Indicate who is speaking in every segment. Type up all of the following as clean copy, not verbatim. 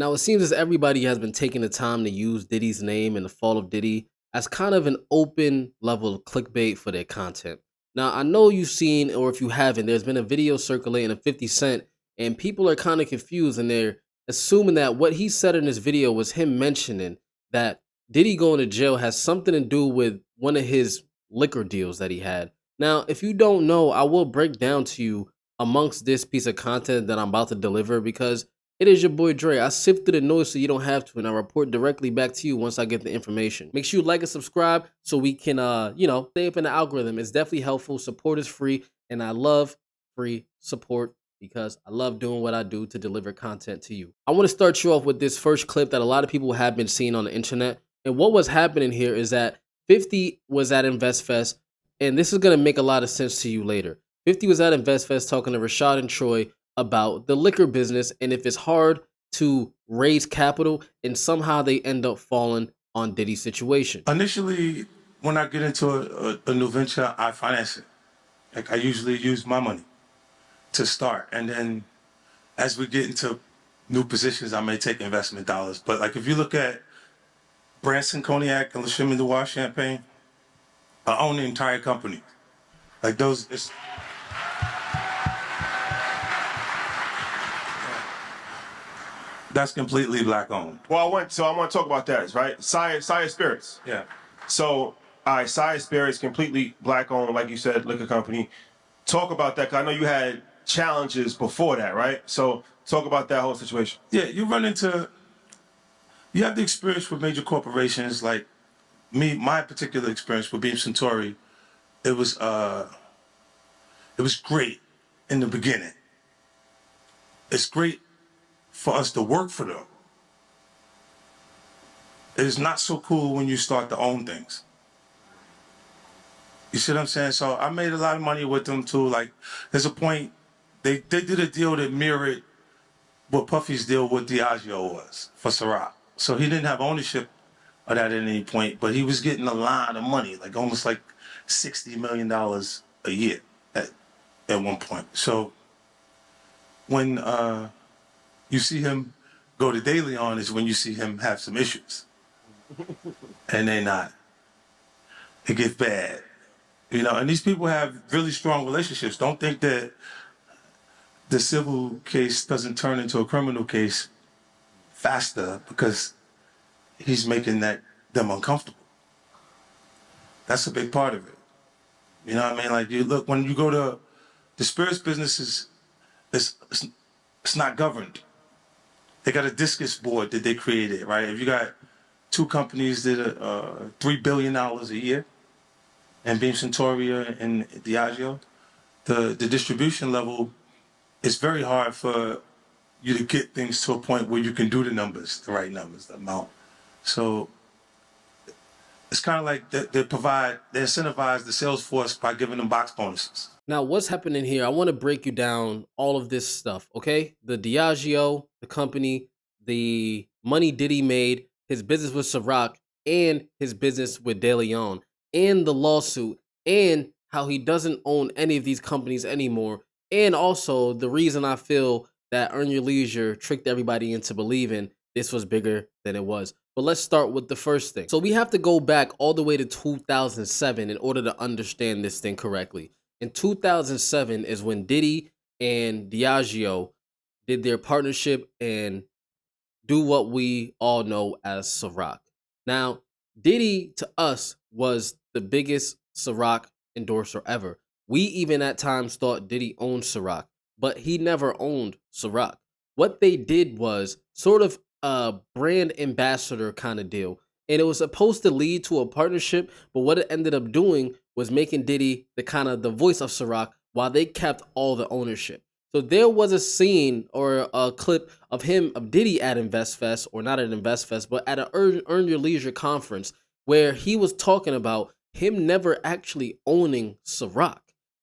Speaker 1: Now, it seems as everybody has been taking the time to use Diddy's name and the fall of Diddy as kind of an open level of clickbait for their content. Now, I know you've seen, or if you haven't, there's been a video circulating of 50 Cent, and people are kind of confused and they're assuming that what he said in this video was him mentioning that Diddy going to jail has something to do with one of his liquor deals that he had. Now, if you don't know, I will break down to you amongst this piece of content that I'm about to deliver because it is your boy Dre. I sift through the noise so you don't have to, and I report directly back to you once I get the information. Make sure you like and subscribe so we can, stay up in the algorithm. It's definitely helpful. Support is free, and I love free support because I love doing what I do to deliver content to you. I want to start you off with this first clip that a lot of people have been seeing on the internet. And what was happening here is that 50 was at InvestFest, and this is going to make a lot of sense to you later. 50 was at InvestFest talking to Rashad and Troy about the liquor business and if it's hard to raise capital, and somehow they end up falling on Diddy's situation.
Speaker 2: Initially, when I get into a new venture, I finance it. Like I usually use my money to start. And then as we get into new positions, I may take investment dollars. But like if you look at Branson Cognac and Le Chemin Noir Champagne, I own the entire company. Like those, that's completely black owned.
Speaker 3: Well, I want to talk about that, right? Sire Spirits.
Speaker 2: Yeah.
Speaker 3: So, all right, Sire Spirits, completely black owned, like you said, liquor company. Talk about that, because I know you had challenges before that, right? So, talk about that whole situation.
Speaker 2: Yeah, you have the experience with major corporations like me. My particular experience with Beam Suntory, it was great in the beginning. It's great for us to work for them. It is not so cool when you start to own things. You see what I'm saying? So I made a lot of money with them too. Like there's a point they did a deal that mirrored what Puffy's deal with Diageo was for Ciroc. So he didn't have ownership of that at any point, but he was getting a lot of money, like almost like $60 million a year at one point. So when you see him go to De Leon is when you see him have some issues. And it gets bad. And these people have really strong relationships. Don't think that the civil case doesn't turn into a criminal case faster because he's making them uncomfortable. That's a big part of it. You know what I mean? Like you look, when you go to the spirits businesses, it's not governed. They got a discus board that they created, right? If you got two companies that are $3 billion a year, and Beam Suntory and Diageo, the distribution level, it's very hard for you to get things to a point where you can do the right numbers, the amount. So it's kind of like they incentivize the sales force by giving them box bonuses.
Speaker 1: Now, what's happening here? I want to break you down all of this stuff, okay? The Diageo, the company, the money Diddy made, his business with Ciroc, and his business with De Leon, and the lawsuit, and how he doesn't own any of these companies anymore, and also the reason I feel that Earn Your Leisure tricked everybody into believing this was bigger than it was. But let's start with the first thing. So we have to go back all the way to 2007 in order to understand this thing correctly. In 2007 is when Diddy and Diageo did their partnership and do what we all know as Ciroc. Now, Diddy to us was the biggest Ciroc endorser ever. We even at times thought Diddy owned Ciroc, but he never owned Ciroc. What they did was sort of a brand ambassador kind of deal. And it was supposed to lead to a partnership, but what it ended up doing was making Diddy the voice of Ciroc while they kept all the ownership. So there was a scene or a clip of Diddy at InvestFest, or not at InvestFest, but at an Earn Your Leisure conference where he was talking about him never actually owning Ciroc.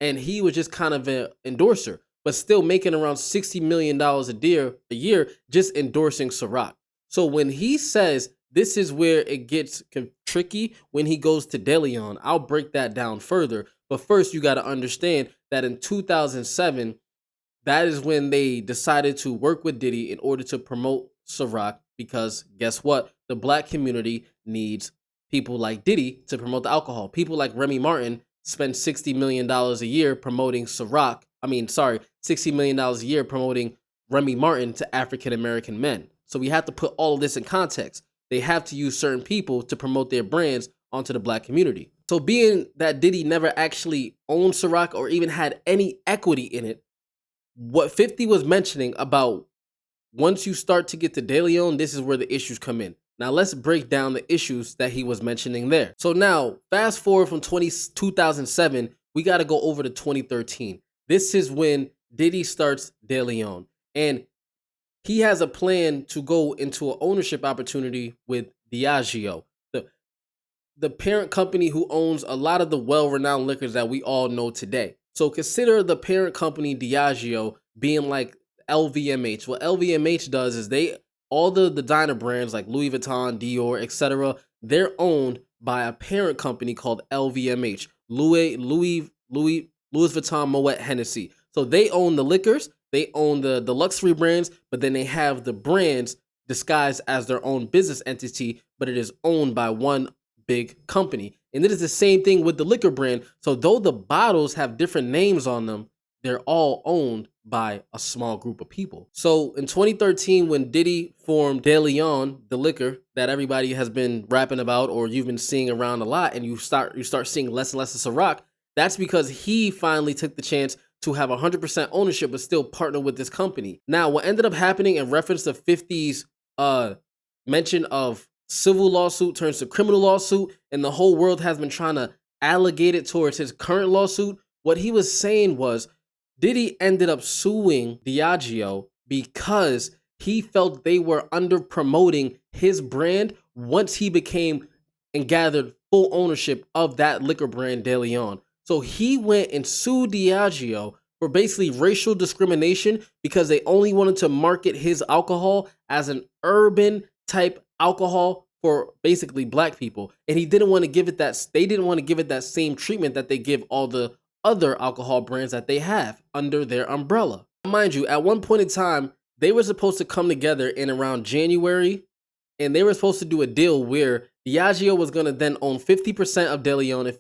Speaker 1: And he was just kind of an endorser, but still making around $60 million a year just endorsing Ciroc. So when he says this is where it gets tricky when he goes to De Leon, I'll break that down further. But first, you got to understand that in 2007, that is when they decided to work with Diddy in order to promote Ciroc because guess what? The black community needs people like Diddy to promote the alcohol. People like Remy Martin spend $60 million a year promoting Ciroc. $60 million a year promoting Remy Martin to African American men. So we have to put all of this in context. They have to use certain people to promote their brands onto the black community. So being that Diddy never actually owned Ciroc or even had any equity in it, what 50 was mentioning about once you start to get to De Leon, this is where the issues come in. Now let's break down the issues that he was mentioning there. So now fast forward from 2007, we got to go over to 2013. This is when Diddy starts De Leon, and he has a plan to go into an ownership opportunity with Diageo, the parent company who owns a lot of the well-renowned liquors that we all know today. So consider the parent company Diageo being like LVMH. What LVMH does is all the designer brands like Louis Vuitton, Dior, etc., they're owned by a parent company called LVMH, Louis Vuitton Moet Hennessy. So they own the liquors, they own the luxury brands, but then they have the brands disguised as their own business entity, but it is owned by one big company. And it is the same thing with the liquor brand. So though the bottles have different names on them, they're all owned by a small group of people. So in 2013, when Diddy formed De Leon, the liquor that everybody has been rapping about or you've been seeing around a lot, and you start seeing less and less of Ciroc, that's because he finally took the chance to have 100% ownership but still partner with this company. Now, what ended up happening in reference to 50's mention of civil lawsuit turns to criminal lawsuit, and the whole world has been trying to allegate it towards his current lawsuit. What he was saying was Diddy ended up suing Diageo because he felt they were under promoting his brand once he became and gathered full ownership of that liquor brand De Leon. So he went and sued Diageo for basically racial discrimination because they only wanted to market his alcohol as an urban type alcohol for basically black people, and he didn't want to give it that. They didn't want to give it that same treatment that they give all the other alcohol brands that they have under their umbrella. Mind you, at one point in time, they were supposed to come together in around January, and they were supposed to do a deal where Diageo was going to then own 50% of De Leon, and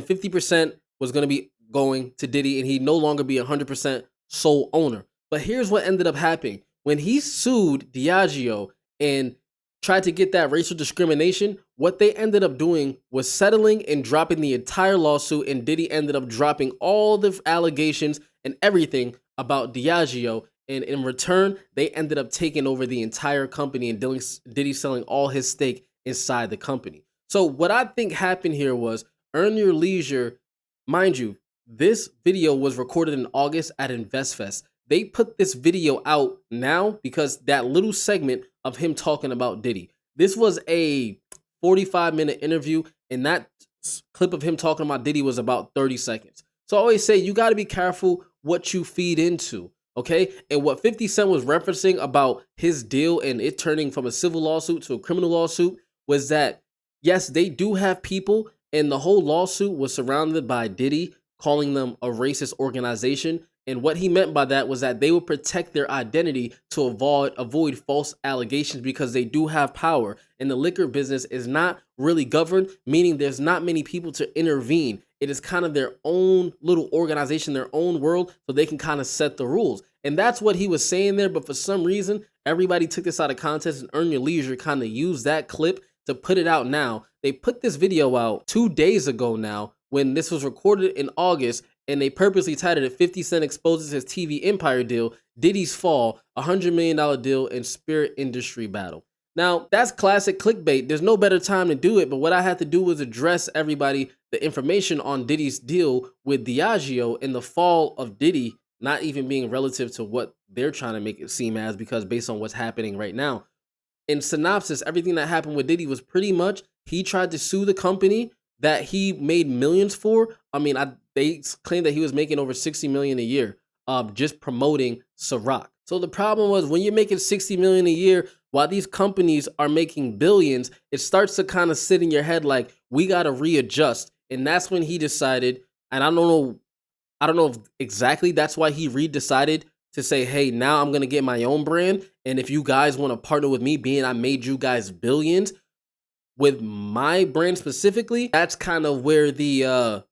Speaker 1: 50% was going to be going to Diddy, and he'd no longer be 100% sole owner. But here's what ended up happening. When he sued Diageo and tried to get that racial discrimination, what they ended up doing was settling and dropping the entire lawsuit, and Diddy ended up dropping all the allegations and everything about Diageo, and in return, they ended up taking over the entire company and Diddy selling all his stake inside the company. So what I think happened here was Earn Your Leisure. Mind you, this video was recorded in August at InvestFest. They put this video out now because that little segment of him talking about Diddy. This was a 45-minute interview, and that clip of him talking about Diddy was about 30 seconds. So I always say you got to be careful what you feed into, okay? And what 50 Cent was referencing about his deal and it turning from a civil lawsuit to a criminal lawsuit was that, yes, they do have people, and the whole lawsuit was surrounded by Diddy calling them a racist organization. And what he meant by that was that they would protect their identity to avoid false allegations because they do have power. And the liquor business is not really governed, meaning there's not many people to intervene. It is kind of their own little organization, their own world, so they can kind of set the rules. And that's what he was saying there. But for some reason, everybody took this out of context, and Earn Your Leisure kind of used that clip to put it out now. They put this video out 2 days ago now when this was recorded in August, and they purposely titled it 50 Cent Exposes His TV Empire Deal, Diddy's Fall, $100 million deal, and Spirit Industry Battle. Now, that's classic clickbait. There's no better time to do it, but what I had to do was address everybody the information on Diddy's deal with Diageo and the fall of Diddy not even being relative to what they're trying to make it seem as, because based on what's happening right now. In synopsis, everything that happened with Diddy was pretty much he tried to sue the company that he made millions for. I mean, they claimed that he was making over $60 million a year just promoting Ciroc. So the problem was when you're making $60 million a year while these companies are making billions, it starts to kind of sit in your head like, we got to readjust. And that's when he decided, and I don't know if exactly that's why he decided to say, hey, now I'm gonna get my own brand. And if you guys want to partner with me, being I made you guys billions with my brand specifically, that's kind of where the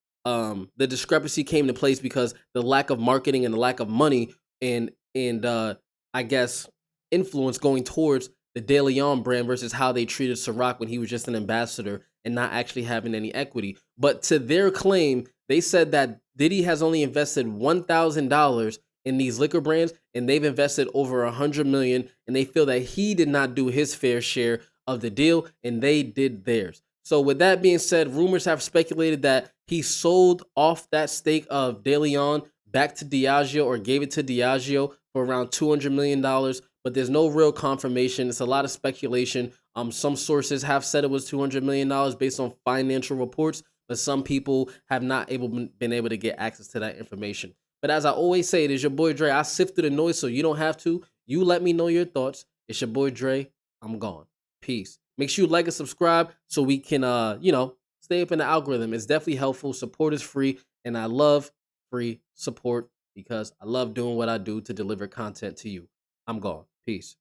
Speaker 1: discrepancy came to place, because the lack of marketing and the lack of money and I guess influence going towards the De Leon brand versus how they treated Ciroc when he was just an ambassador and not actually having any equity. But to their claim, they said that Diddy has only invested $1,000 in these liquor brands, and they've invested over $100 million, and they feel that he did not do his fair share of the deal, and they did theirs. So with that being said, rumors have speculated that he sold off that stake of De Leon back to Diageo, or gave it to Diageo for around $200 million, but there's no real confirmation. It's a lot of speculation. Some sources have said it was $200 million based on financial reports, but some people have not been able to get access to that information. But as I always say, it is your boy Dre. I sift through the noise so you don't have to. You let me know your thoughts. It's your boy Dre. I'm gone. Peace. Make sure you like and subscribe so we can stay up in the algorithm. It's definitely helpful. Support is free, and I love free support because I love doing what I do to deliver content to you. I'm gone. Peace.